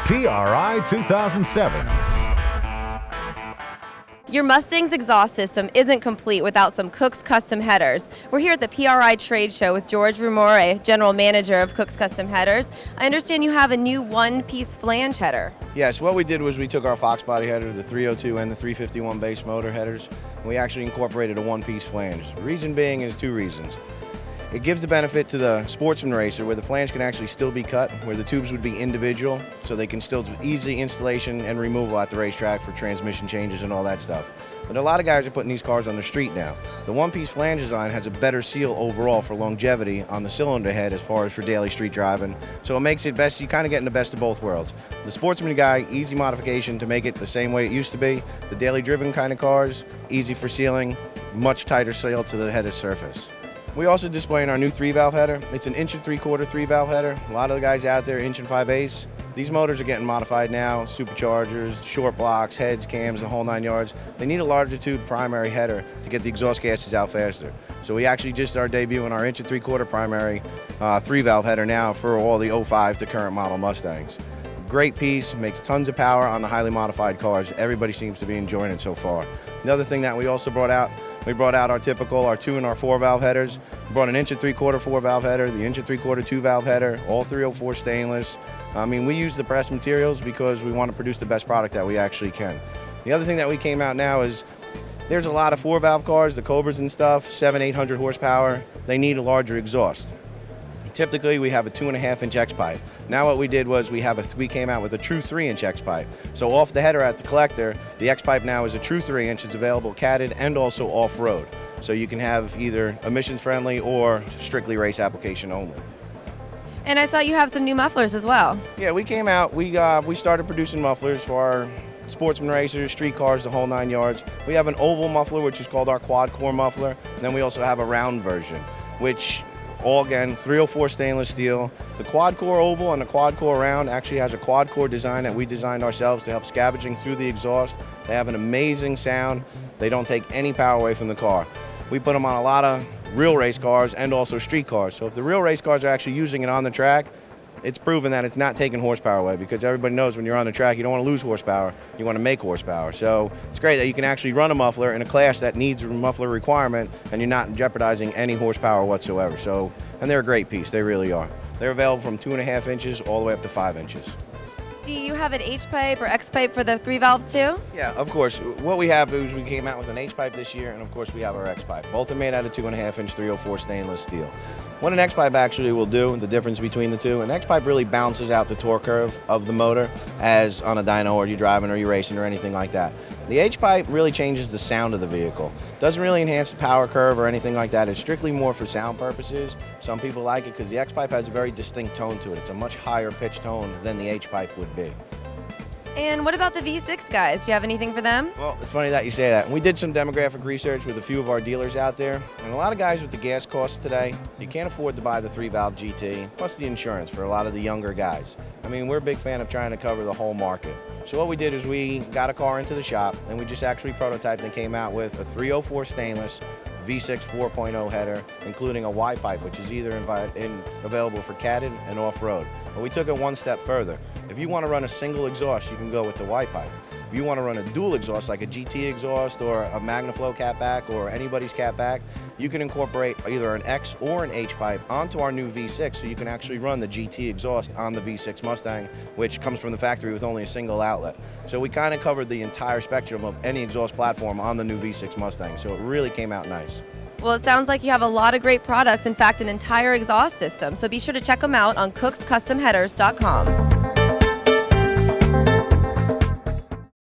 PRI 2007. Your Mustang's exhaust system isn't complete without some Kooks Custom Headers. We're here at the PRI trade show with George Rumore, General Manager of Kooks Custom Headers. I understand you have a new one-piece flange header. Yes, what we did was we took our Fox body header, the 302 and the 351 base motor headers, and we actually incorporated a one-piece flange. The reason being is two reasons. It gives the benefit to the sportsman racer where the flange can actually still be cut, where the tubes would be individual, so they can still do easy installation and removal at the racetrack for transmission changes and all that stuff. But a lot of guys are putting these cars on the street now. The one-piece flange design has a better seal overall for longevity on the cylinder head as far as for daily street driving, so it makes it best, you kind of getting the best of both worlds. The sportsman guy, easy modification to make it the same way it used to be. The daily driven kind of cars, easy for sealing, much tighter seal to the header surface. We also displaying our new 3-valve header. It's an 1 3/4 3-valve header. A lot of the guys out there 1 5/8. These motors are getting modified now, superchargers, short blocks, heads, cams, the whole 9 yards. They need a larger tube primary header to get the exhaust gases out faster. So we actually just are debuting our 1 3/4 primary 3-valve header now for all the 05 to current model Mustangs. Great piece, makes tons of power on the highly modified cars. Everybody seems to be enjoying it so far. Another thing that we also brought out, we brought out our typical, our 2 and our 4-valve headers. We brought an 1 3/4 4-valve header, the 1 3/4 2-valve header, all 304 stainless. I mean, we use the best materials because we want to produce the best product that we actually can. The other thing that we came out now is there's a lot of 4-valve cars, the Cobras and stuff, 700-800 horsepower. They need a larger exhaust. Typically, we have a 2.5-inch X-pipe. Now what we did was we came out with a true 3-inch X-pipe. So off the header at the collector, the X-pipe now is a true 3-inch. It's available catted and also off-road. So you can have either emissions-friendly or strictly race application only. And I saw you have some new mufflers as well. Yeah, we came out, we started producing mufflers for our sportsman racers, street cars, the whole 9 yards. We have an oval muffler, which is called our quad core muffler. And then we also have a round version, which all again 304 stainless steel. The quad core oval and the quad core round actually has a quad core design that we designed ourselves to help scavenging through the exhaust. They have an amazing sound. They don't take any power away from the car. We put them on a lot of real race cars and also street cars. So if the real race cars are actually using it on the track, it's proven that it's not taking horsepower away, because everybody knows when you're on the track, you don't want to lose horsepower, you want to make horsepower. So it's great that you can actually run a muffler in a class that needs a muffler requirement and you're not jeopardizing any horsepower whatsoever. So, and they're a great piece, they really are. They're available from 2.5 inches all the way up to 5 inches. Do you have an H-pipe or X-pipe for the 3 valves too? Yeah, of course. What we have is we came out with an H-pipe this year, and of course we have our X-pipe. Both are made out of 2.5-inch 304 stainless steel. What an X-pipe actually will do, the difference between the two, an X-pipe really balances out the torque curve of the motor as on a dyno or you're driving or you're racing or anything like that. The H-pipe really changes the sound of the vehicle. Doesn't really enhance the power curve or anything like that. It's strictly more for sound purposes. Some people like it because the X-pipe has a very distinct tone to it. It's a much higher pitch tone than the H-pipe would be. And what about the V6 guys? Do you have anything for them? Well, it's funny that you say that. We did some demographic research with a few of our dealers out there, and a lot of guys with the gas costs today, you can't afford to buy the 3-valve GT, plus the insurance for a lot of the younger guys. I mean, we're a big fan of trying to cover the whole market. So what we did is we got a car into the shop, and we just actually prototyped and came out with a 304 stainless V6 4.0 header, including a Y pipe, which is either available for catted and off-road. But we took it one step further. If you want to run a single exhaust, you can go with the Y pipe. If you want to run a dual exhaust, like a GT exhaust or a MagnaFlow catback or anybody's catback, you can incorporate either an X or an H pipe onto our new V6, so you can actually run the GT exhaust on the V6 Mustang, which comes from the factory with only a single outlet. So we kind of covered the entire spectrum of any exhaust platform on the new V6 Mustang, so it really came out nice. Well, it sounds like you have a lot of great products, in fact, an entire exhaust system. So be sure to check them out on KooksCustomHeaders.com.